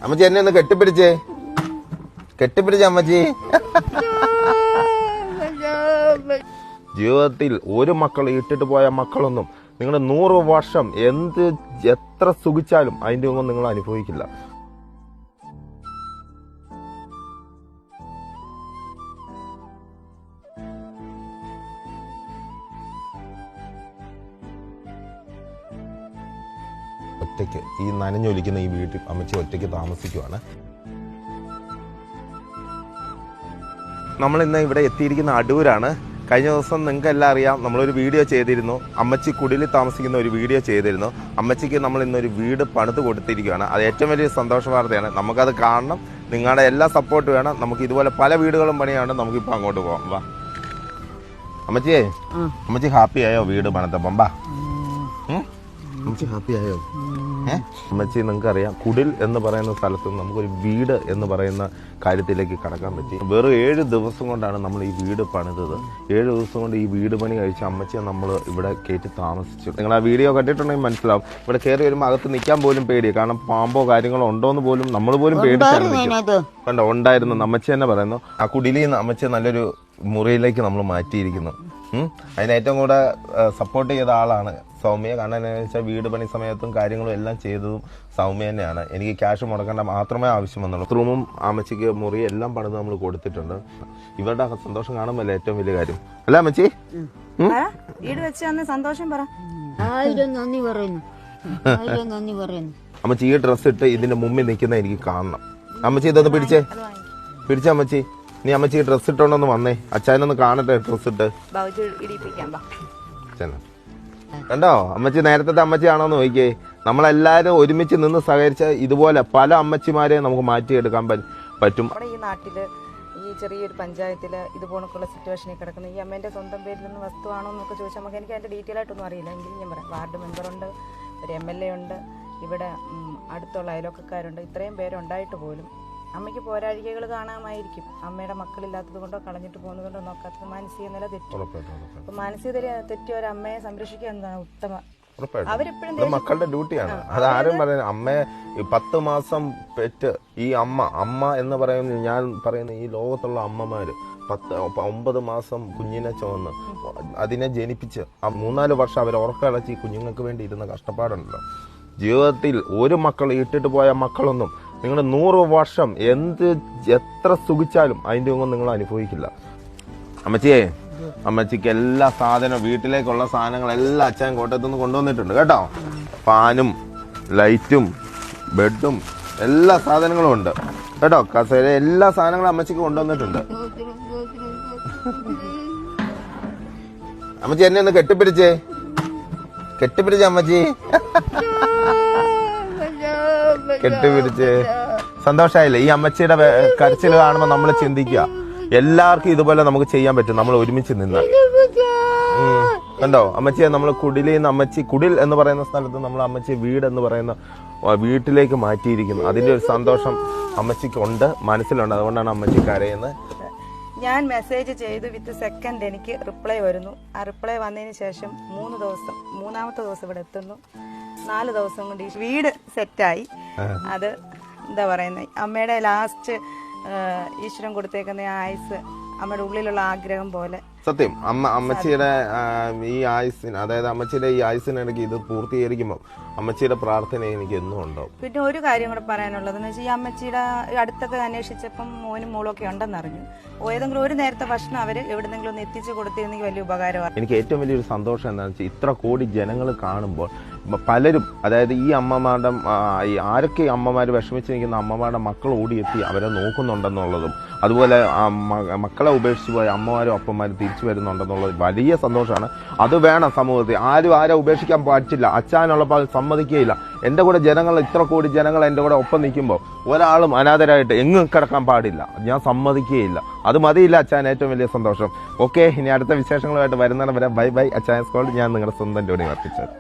അമ്മച്ചി എന്നെ ഒന്ന് കെട്ടിപ്പിടിച്ചേ അമ്മച്ചി. ജീവിതത്തിൽ ഒരു മക്കൾ ഇട്ടിട്ട് പോയ മക്കളൊന്നും നിങ്ങൾ 100 വർഷം എത്ര സുഖിച്ചാലും അതിന്റെ ഒന്നും നിങ്ങൾ അനുഭവിക്കില്ല. ഒറ്റയ്ക്ക് ഈ നനഞ്ഞൊലിക്കുന്ന ഈ വീട്ടിൽ അമ്മച്ചി ഒറ്റയ്ക്ക് താമസിക്കുവാണ്. നമ്മളിന്ന് ഇവിടെ എത്തിയിരിക്കുന്ന അടൂരാണ്. കഴിഞ്ഞ ദിവസം നിങ്ങൾക്ക് എല്ലാം അറിയാം, നമ്മളൊരു വീഡിയോ ചെയ്തിരുന്നു. അമ്മച്ചി കുടിലിൽ താമസിക്കുന്ന ഒരു വീഡിയോ ചെയ്തിരുന്നു. അമ്മച്ചിക്ക് നമ്മൾ ഇന്നൊരു വീട് പണിത് കൊടുത്തിരിക്കുകയാണ്. അത് ഏറ്റവും വലിയ സന്തോഷ വാർത്തയാണ്. നമുക്കത് കാണണം. നിങ്ങളുടെ എല്ലാ സപ്പോർട്ട് വേണം. നമുക്ക് ഇതുപോലെ പല വീടുകളും പണിയാണ്. നമുക്കിപ്പോൾ അങ്ങോട്ട് പോകാം. വാ അമ്മച്ചി ഹാപ്പി ആയോ വീട് പണിതപ്പം? വാ അമ്മച്ചി ഹാപ്പി ആയോ? അമ്മച്ചി നിങ്ങൾക്കറിയാം, കുടിൽ എന്ന് പറയുന്ന സ്ഥലത്ത് നമുക്കൊരു വീട് എന്ന് പറയുന്ന കാര്യത്തിലേക്ക് കടക്കാൻ പറ്റി. വെറും 7 ദിവസം കൊണ്ടാണ് നമ്മൾ ഈ വീട് പണിതത്. 7 ദിവസം കൊണ്ട് ഈ വീട് പണി കഴിച്ച അമ്മച്ചിയെ നമ്മൾ ഇവിടെ കയറ്റി താമസിച്ചു. നിങ്ങൾ ആ വീഡിയോ കണ്ടിട്ടുണ്ടെങ്കിൽ മനസ്സിലാവും. ഇവിടെ കയറി വരുമ്പോൾ അകത്ത് നിൽക്കാൻ പോലും പേടിയാണ്. കാരണം പാമ്പോ കാര്യങ്ങളോ ഉണ്ടോന്ന് പോലും നമ്മൾ പോലും പേടിച്ചാണ് കണ്ടോ. ഉണ്ടായിരുന്നു. അമ്മച്ചി തന്നെ പറയുന്നു ആ കുടിലിൽ നിന്ന് അമ്മച്ചിയെ നല്ലൊരു മുറിയിലേക്ക് നമ്മൾ മാറ്റിയിരിക്കുന്നു. അതിന് ഏറ്റവും കൂടെ സപ്പോർട്ട് ചെയ്ത ആളാണ് സൗമ്യ. കാരണം എന്താണെന്ന് വെച്ചാൽ വീട് പണി സമയത്തും കാര്യങ്ങളും എല്ലാം ചെയ്തതും സൗമ്യ തന്നെയാണ്. എനിക്ക് ക്യാഷ് മുടക്കേണ്ട മാത്രമേ ആവശ്യം വന്നുള്ളൂ. റൂമും അമ്മച്ചിക്ക് മുറി എല്ലാം പണിത് നമ്മൾ കൊടുത്തിട്ടുണ്ട്. ഇവരുടെ സന്തോഷം കാണുമ്പോൾ ഏറ്റവും വലിയ കാര്യം അല്ല അമ്മച്ചി? വീട് വെച്ച് സന്തോഷം പറ. നന്ദി പറയുന്നു. അമ്മച്ചി ഈ ഡ്രസ്സ് ഇട്ട് ഇതിന്റെ മുമ്പിൽ നിൽക്കുന്ന എനിക്ക് കാണണം. അമ്മച്ചി ഇതൊന്ന് പിടിച്ചേ അമ്മച്ചി. നീ അമ്മച്ചി ഡ്രസ്സ് ഇട്ടോണ്ടൊന്ന് വന്നേ, അച്ഛനൊന്ന് കാണട്ടെ ഡ്രസ്സ് ഇട്ട്. കണ്ടോ അമ്മച്ചി നേരത്തെ അമ്മച്ചിയാണോന്ന് നോക്കിയേ. നമ്മളെല്ലാരും ഒരുമിച്ച് നിന്ന് സഹകരിച്ച ഇതുപോലെ പല അമ്മച്ചിമാരെ നമുക്ക് മാറ്റിയെടുക്കാൻ പറ്റും. ഈ നാട്ടില് ഈ ചെറിയൊരു പഞ്ചായത്തില് ഇതുപോലൊക്കെയുള്ള സിറ്റുവേഷനിൽ കിടക്കുന്ന ഈ അമ്മേന്റെ സ്വന്തം പേരിൽ നിന്ന് വസ്തുവാണോ എന്നൊക്കെ ചോദിച്ചാൽ നമുക്ക് എനിക്ക് അതിന്റെ ഡീറ്റെയിൽ ആയിട്ടൊന്നും അറിയില്ല. എങ്കിലും ഞാൻ പറയാം, വാർഡ് മെമ്പറുണ്ട്, ഒരു MLA ഉണ്ട്, ഇവിടെ അടുത്തുള്ള അയൽവക്കക്കാരുണ്ട്. ഇത്രയും പേരുണ്ടായിട്ട് പോലും അമ്മയ്ക്ക് പോരാഴികകൾ കാണാമായിരിക്കും. അമ്മയുടെ മക്കളില്ലാത്തത് കൊണ്ടോ കളഞ്ഞിട്ട് പോകുന്നത് കൊണ്ടോ നോക്കാത്തത് മാനസിക നില തെറ്റും. അപ്പൊ മാനസിക തെറ്റിയ ഒരു അമ്മയെ സംരക്ഷിക്കുക എന്നതാണ് ഉത്തമ. മക്കളുടെ ഡ്യൂട്ടിയാണ്. അതാരും പറയുന്നത് അമ്മയെ 10 മാസം പെറ്റ് ഈ അമ്മ എന്ന് പറയുന്നത് ഞാൻ പറയുന്ന ഈ ലോകത്തുള്ള അമ്മമാര് 9 മാസം കുഞ്ഞിനെ ചുമന്ന് അതിനെ ജനിപ്പിച്ച് 3-4 വർഷം അവർ ഉറക്കളച്ച് കുഞ്ഞുങ്ങൾക്ക് വേണ്ടി ഇരുന്ന കഷ്ടപ്പാടുണ്ടല്ലോ. ജീവിതത്തിൽ ഒരു മക്കൾ ഇട്ടിട്ട് പോയ മക്കളൊന്നും നിങ്ങൾ 100 വർഷം എത്ര സുഖിച്ചാലും അതിന്റെ ഒന്നും നിങ്ങൾ അനുഭവിക്കില്ല. അമ്മച്ചിക്ക് എല്ലാ സാധനവും വീട്ടിലേക്കുള്ള സാധനങ്ങളെല്ലാം അച്ഛൻ കോട്ടയത്തുനിന്ന് കൊണ്ടുവന്നിട്ടുണ്ട് കേട്ടോ. ഫാനും ലൈറ്റും ബെഡും എല്ലാ സാധനങ്ങളും ഉണ്ട് കേട്ടോ. കസേര എല്ലാ സാധനങ്ങളും അമ്മച്ചിക്ക് കൊണ്ടുവന്നിട്ടുണ്ട്. അമ്മച്ചി എന്നെ ഒന്ന് കെട്ടിപ്പിടിച്ചേ അമ്മച്ചി. കെട്ടിപ്പിടിച്ച് സന്തോഷായില്ലേ? ഈ അമ്മച്ചിയുടെ കരച്ചിൽ കാണുമ്പോൾ നമ്മൾ ചിന്തിക്കുക എല്ലാവർക്കും ഇതുപോലെ നമുക്ക് ചെയ്യാൻ പറ്റും നമ്മൾ ഒരുമിച്ച് നിന്ന്. കണ്ടോ അമ്മച്ചിയെ നമ്മൾ കുടിൽ എന്ന് പറയുന്ന സ്ഥലത്ത് നമ്മൾ അമ്മച്ചി വീട് എന്ന് പറയുന്ന വീട്ടിലേക്ക് മാറ്റിയിരിക്കുന്നു. അതിന്റെ ഒരു സന്തോഷം അമ്മച്ചിക്ക് ഉണ്ട്, മനസ്സിലുണ്ട്. അതുകൊണ്ടാണ് അമ്മച്ചി കരയുന്നത്. ഞാൻ മെസ്സേജ് ചെയ്തു വിത്ത് സെക്കൻഡ് എനിക്ക് റിപ്ലൈ വരുന്നു. ആ റിപ്ലൈ വന്നതിന് ശേഷം 3 ദിവസം, 3-ാമത്തെ ദിവസം ഇവിടെ എത്തുന്നു. 4 ദിവസം കൊണ്ട് ഈ വീട് സെറ്റായി. അത് എന്താ പറയുന്നത്, അമ്മയുടെ ലാസ്റ്റ് ഈശ്വരൻ കൊടുത്തേക്കുന്ന ആയുസ്, അമ്മയുടെ ഉള്ളിലുള്ള ആഗ്രഹം പോലെ. സത്യം അമ്മച്ചിയുടെ ഈ ആയുസിന്, അതായത് അമ്മച്ചിയുടെ ഈ ആയുസിനിടയ്ക്ക് ഇത് പൂർത്തീകരിക്കുമ്പോൾ അമ്മച്ചിയുടെ പ്രാർത്ഥന എനിക്ക് എന്നും ഉണ്ടാവും. പിന്നെ ഒരു കാര്യം കൂടെ പറയാനുള്ളതെന്ന് വെച്ചാൽ ഈ അമ്മച്ചിയുടെ അടുത്തൊക്കെ അന്വേഷിച്ചപ്പം മോനും മോളും ഒക്കെ ഉണ്ടെന്നറിഞ്ഞു. ഏതെങ്കിലും ഒരു നേരത്തെ ഭക്ഷണം അവർ എവിടെന്നെങ്കിലും ഒന്ന് എത്തിച്ചു കൊടുത്തിരുന്നെങ്കിൽ വലിയ ഉപകാരമാണ്. എനിക്ക് ഏറ്റവും വലിയൊരു സന്തോഷം എന്താണെന്ന് വെച്ചാൽ ഇത്ര കോടി ജനങ്ങൾ കാണുമ്പോൾ പലരും, അതായത് ഈ അമ്മമാരുടെ ആരൊക്കെ അമ്മമാർ വിഷമിച്ച് നിൽക്കുന്ന അമ്മമാരുടെ മക്കൾ ഓടിയെത്തി അവരെ നോക്കുന്നുണ്ടെന്നുള്ളതും, അതുപോലെ മക്കളെ ഉപേക്ഷിച്ച് പോയ അമ്മമാരും അപ്പന്മാരും തിരിച്ചു വരുന്നുണ്ടെന്നുള്ളത് വലിയ സന്തോഷമാണ്. അത് വേണം സമൂഹത്തിൽ. ആരെ ഉപേക്ഷിക്കാൻ പറ്റില്ല. അച്ഛനുള്ളപ്പോൾ സമ്മതിക്കുകയില്ല. എൻ്റെ കൂടെ ജനങ്ങൾ, ഇത്ര കോടി ജനങ്ങൾ എൻ്റെ കൂടെ ഒപ്പം നിൽക്കുമ്പോൾ ഒരാളും അനാഥരായിട്ട് എങ്ങും കിടക്കാൻ പാടില്ല. ഞാൻ സമ്മതിക്കുകയില്ല. അത് മതിയില്ല അച്ഛൻ. ഏറ്റവും വലിയ സന്തോഷം. ഓക്കെ, ഇനി അടുത്ത വിശേഷങ്ങളുമായിട്ട് വരുന്നവരെ ബൈ. അച്ഛൻ സ്കോൾഡ്. ഞാൻ നിങ്ങളുടെ സ്വന്തം ജോണി വർക്കിച്ചത്.